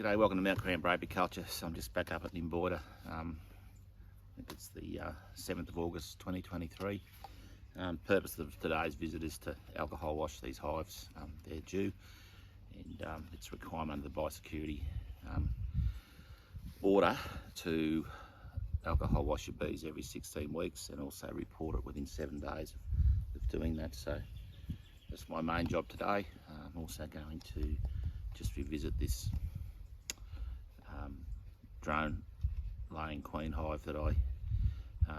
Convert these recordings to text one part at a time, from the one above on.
G'day, welcome to Mt.Coramba apiculture. So I'm just back up at Nimboida. I think it's the 7th of August 2023. Purpose of today's visit is to alcohol wash these hives. They're due, and it's a requirement under the biosecurity order to alcohol wash your bees every 16 weeks and also report it within 7 days of doing that. So that's my main job today. I'm also going to just revisit this drone laying queen hive that I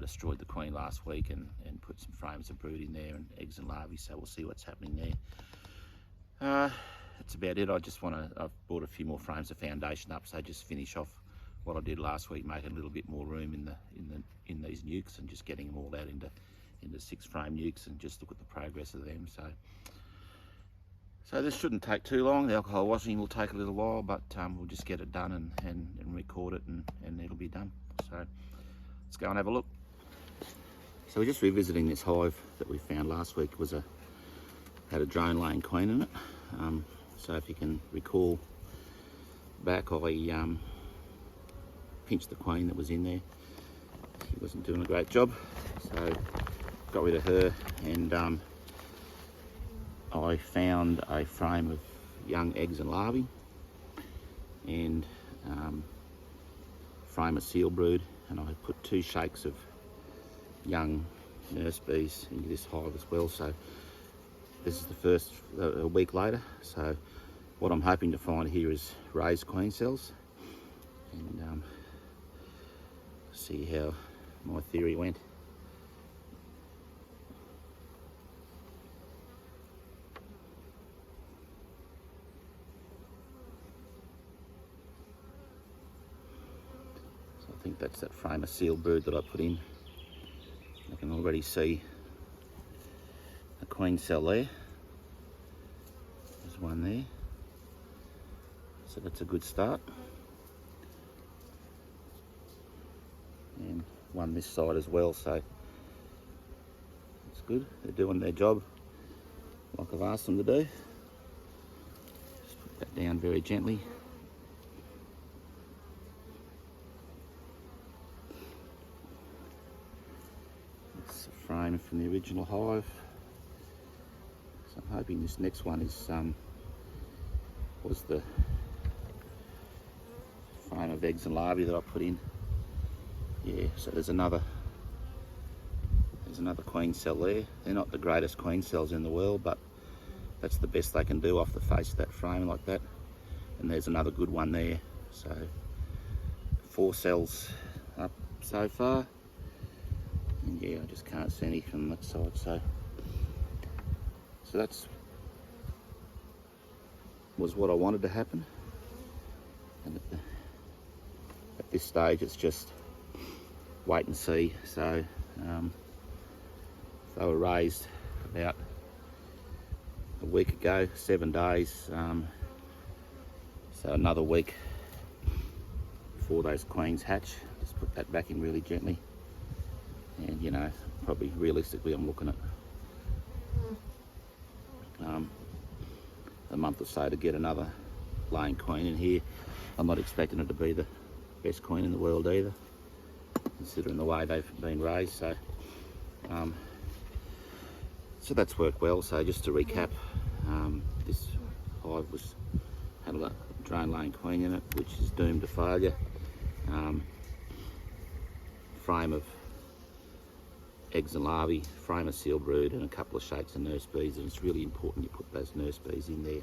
destroyed the queen last week and put some frames of brood in there and eggs and larvae, so we'll see what's happening there. That's about it. I've brought a few more frames of foundation up, so just finish off what I did last week, making a little bit more room in these nukes and just getting them all out into 6 frame nukes and just look at the progress of them. So this shouldn't take too long. The alcohol washing will take a little while, but we'll just get it done and record it and it'll be done. So let's go and have a look. So we're just revisiting this hive that we found last week. Had a drone laying queen in it. So if you can recall back, I pinched the queen that was in there. She wasn't doing a great job, so got rid of her, and I found a frame of young eggs and larvae and frame of seal brood, and I put 2 shakes of young nurse bees into this hive as well. So this is the first a week later. So what I'm hoping to find here is raised queen cells, and see how my theory went. I think that's that frame of seal brood that I put in. I can already see a queen cell there. There's one there. So that's a good start. And one this side as well, so that's good. They're doing their job like I've asked them to do. Just put that down very gently. Frame from the original hive. So I'm hoping this next one is was the frame of eggs and larvae that I put in. Yeah, so there's another queen cell there. They're not the greatest queen cells in the world, but that's the best they can do off the face of that frame like that. And there's another good one there. So 4 cells up so far. And yeah, I just can't see any from that side, so that's was what I wanted to happen. And at this stage it's just wait and see. So they were raised about a week ago, 7 days, so another week before those queens hatch. Just put that back in really gently. And you know, probably realistically I'm looking at a month or so to get another laying queen in here. I'm not expecting it to be the best queen in the world either, considering the way they've been raised. So so that's worked well. So just to recap, this hive had a drone laying queen in it, which is doomed to failure. Frame of eggs and larvae, frame of seal brood, and a couple of shakes of nurse bees. And it's really important you put those nurse bees in there,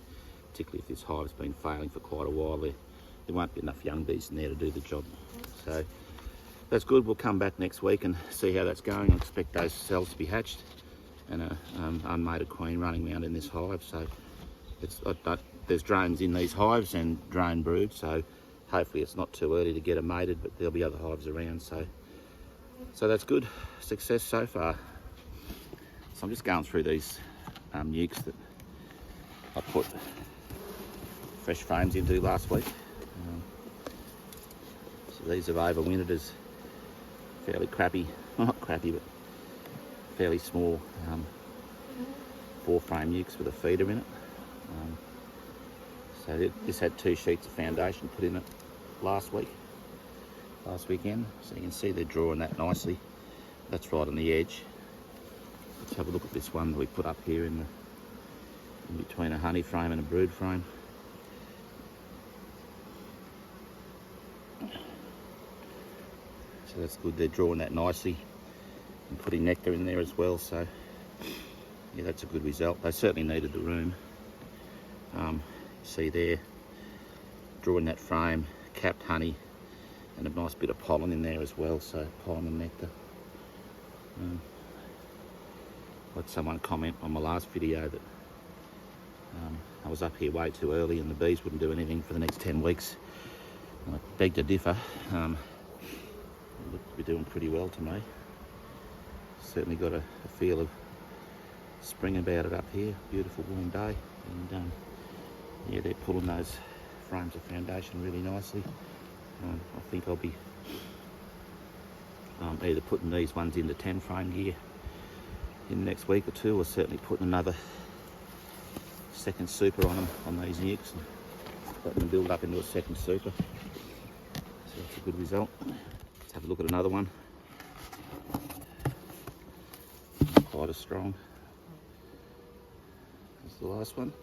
particularly if this hive's been failing for quite a while. There won't be enough young bees in there to do the job. So that's good. We'll come back next week and see how that's going. I expect those cells to be hatched and a unmated queen running around in this hive. So there's drones in these hives and drone brood, so hopefully it's not too early to get them mated, but there'll be other hives around. So that's good. Success so far. So I'm just going through these nukes that I put fresh frames into last week. So these have overwintered as fairly crappy, well, not crappy, but fairly small 4 frame nukes with a feeder in it. So this had 2 sheets of foundation put in it last weekend. So you can see they're drawing that nicely. That's right on the edge. Let's have a look at this one that we put up here in between a honey frame and a brood frame. So that's good, they're drawing that nicely and putting nectar in there as well, so yeah, that's a good result. They certainly needed the room. See there, drawing that frame, capped honey and a nice bit of pollen in there as well, so pollen and nectar. I had someone comment on my last video that I was up here way too early and the bees wouldn't do anything for the next 10 weeks. And I beg to differ. They look to be doing pretty well to me. Certainly got a feel of spring about it up here. Beautiful warm day, and yeah, they're pulling those frames of foundation really nicely. I think I'll be either putting these ones into 10 frame gear in the next week or two, or certainly putting another second super on them, on these nukes, and letting them build up into a second super. So that's a good result. Let's have a look at another one. Not quite as strong as the last one,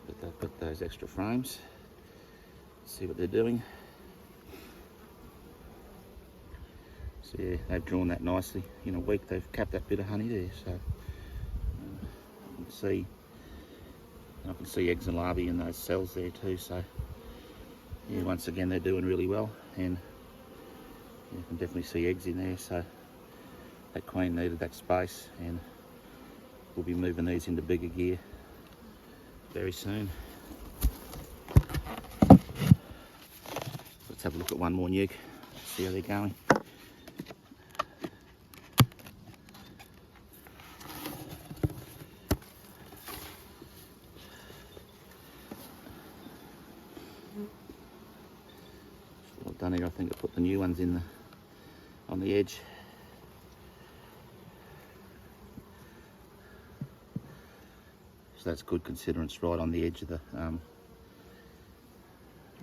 but they've got those extra frames. Let's see what they're doing. So yeah, they've drawn that nicely. In a week they've capped that bit of honey there, so I can see eggs and larvae in those cells there too, so yeah, once again they're doing really well, and you can definitely see eggs in there, so that queen needed that space, and we'll be moving these into bigger gear very soon. Let's have a look at one more nuke, see how they're going. What I've done here, I think I put the new ones in on the edge. So that's good considering it's right on the edge of the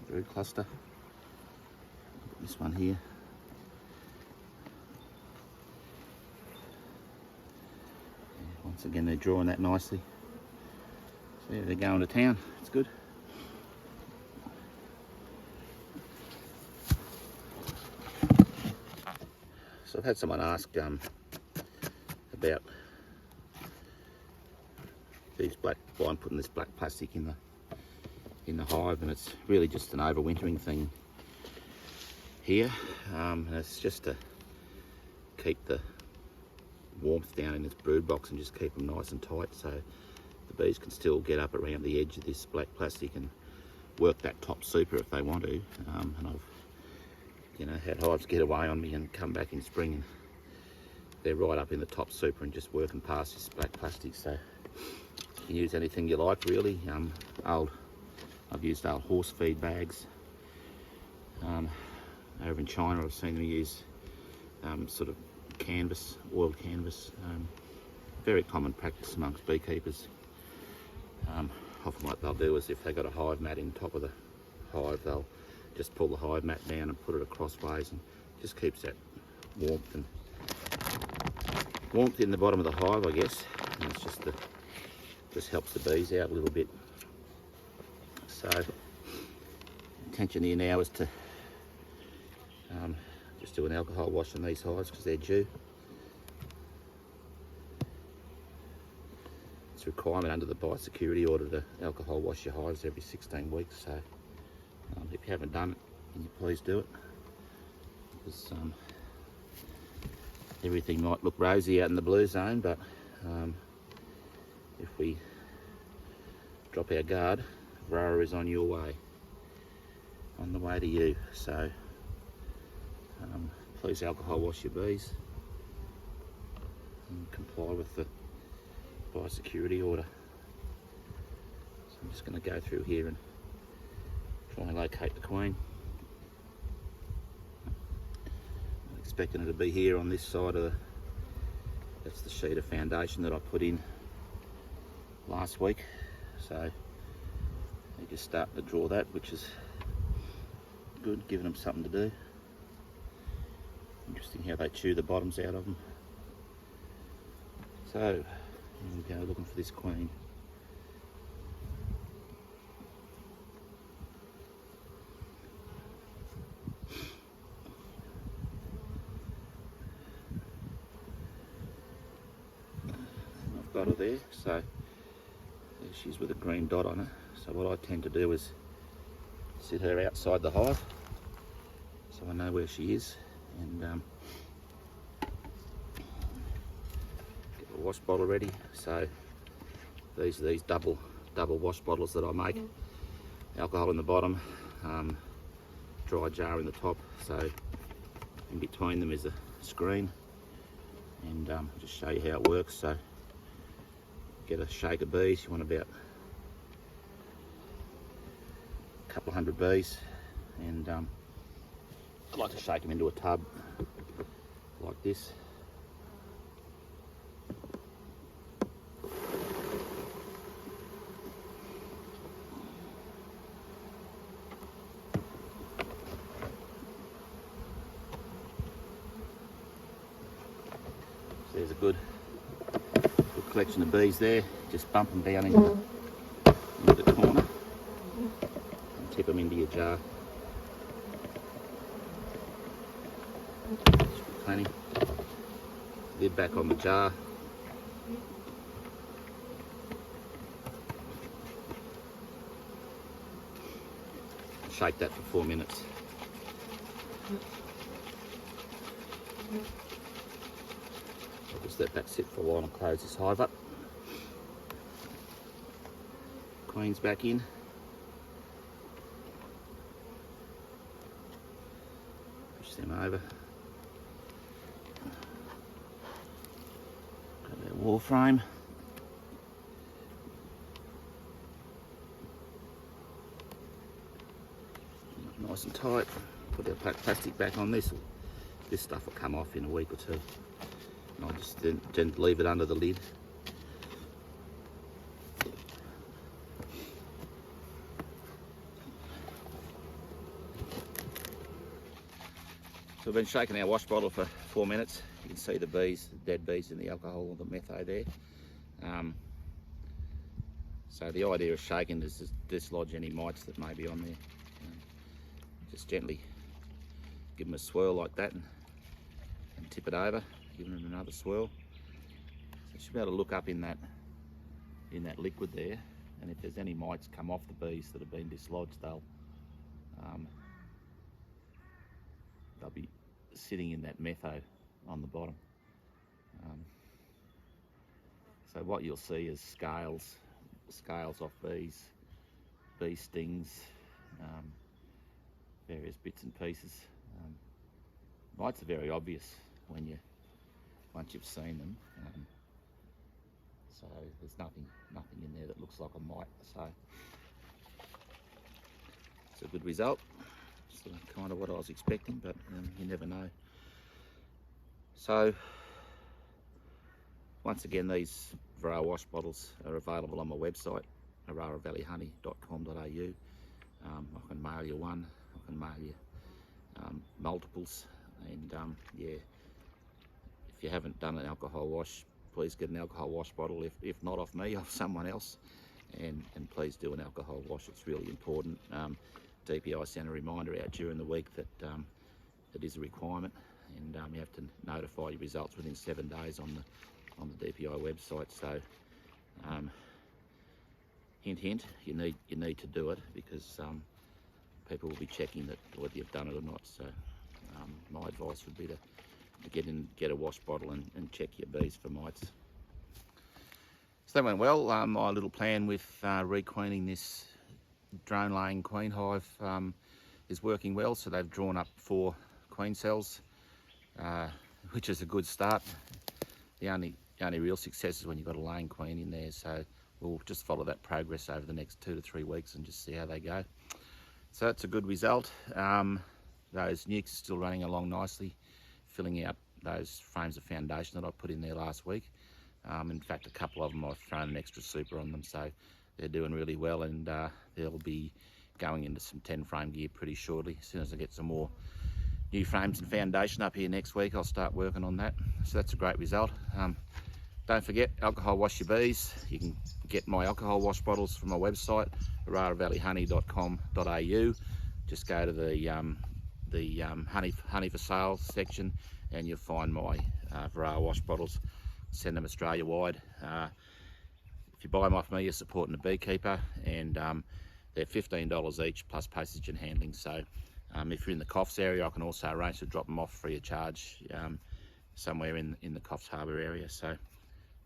brood cluster. This one here. Yeah, once again they're drawing that nicely. So yeah, they're going to town, it's good. So I've had someone ask about these why I'm putting this black plastic in the hive, and it's really just an overwintering thing here, and it's just to keep the warmth down in this brood box and just keep them nice and tight, so the bees can still get up around the edge of this black plastic and work that top super if they want to. And I've had hives get away on me and come back in spring and they're right up in the top super and just working past this black plastic, so you can use anything you like really. I've used old horse feed bags. Over in China I've seen them use sort of canvas, oiled canvas. Very common practice amongst beekeepers. Often what they'll do is if they've got a hive mat in top of the hive, they'll just pull the hive mat down and put it acrossways, and just keeps that warmth in the bottom of the hive, I guess. And it's just helps the bees out a little bit. So intention here now is to just do an alcohol wash on these hives because they're due. It's a requirement under the biosecurity order to alcohol wash your hives every 16 weeks. So if you haven't done it, can you please do it? Because everything might look rosy out in the blue zone, but if we drop our guard, Varroa is on your way, on the way to you. So please alcohol wash your bees and comply with the biosecurity order. So I'm just going to go through here and try and locate the queen. I'm expecting her to be here on this side of that's the sheet of foundation that I put in last week. So they're just starting to draw that, which is good, giving them something to do. Interesting how they chew the bottoms out of them. So, here we go, looking for this queen. I've got her there, so there she's with a green dot on her. So what I tend to do is sit her outside the hive, so I know where she is, and get a wash bottle ready. So these are these double wash bottles that I make. Alcohol in the bottom, dry jar in the top. So in between them is a screen, and I'll just show you how it works. So get a shake of bees. You want about a couple of hundred bees, and I like to shake them into a tub like this. So there's a good collection of bees there. Just bump them down into the corner and tip them into your jar. Should be plenty. Lid back on the jar. Shake that for 4 minutes. I'll just let that sit for a while and close this hive up. Queen's back in. Push them over. Got their wall frame. Nice and tight. Put our plastic back on this. This stuff will come off in a week or two. And I'll just then leave it under the lid. So we've been shaking our wash bottle for 4 minutes. You can see the bees, the dead bees in the alcohol or the metho there. So the idea of shaking is to dislodge any mites that may be on there. Just gently give them a swirl like that and tip it over, give them another swirl. So you should be able to look up in that liquid there, and if there's any mites come off the bees that have been dislodged, they'll be sitting in that metho on the bottom. So what you'll see is scales off bees, bee stings, various bits and pieces. Mites are very obvious once you've seen them. So there's nothing in there that looks like a mite. So it's a good result. It's kind of what I was expecting, but you never know. So once again, these Varroa wash bottles are available on my website, auroravalleyhoney.com.au. I can mail you one, I can mail you multiples, and yeah, if you haven't done an alcohol wash, please get an alcohol wash bottle, if not off me, off someone else, and please do an alcohol wash. It's really important. DPI sent a reminder out during the week that it is a requirement, and you have to notify your results within 7 days on the DPI website. So hint hint, you need to do it, because people will be checking that whether you've done it or not. So my advice would be to get a wash bottle and check your bees for mites. So that went well. My little plan with requeening this drone laying queen hive is working well. So they've drawn up 4 queen cells, which is a good start. The only real success is when you've got a laying queen in there. So we'll just follow that progress over the next 2 to 3 weeks and just see how they go. So that's a good result. Those nukes are still running along nicely, filling out those frames of foundation that I put in there last week. In fact, a couple of them I've thrown an extra super on them, so they're doing really well, and they'll be going into some 10 frame gear pretty shortly. As soon as I get some more new frames and foundation up here next week, I'll start working on that. So that's a great result. Don't forget, alcohol wash your bees. You can get my alcohol wash bottles from my website, AuraraValleyHoney.com.au. Just go to the honey for sale section, and you'll find my Varroa wash bottles. Send them Australia wide. If you buy them off me, you're supporting the beekeeper, and they're $15 each plus postage and handling. So if you're in the Coffs area, I can also arrange to drop them off free of charge somewhere in the Coffs Harbour area. So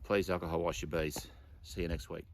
please alcohol wash your bees. See you next week.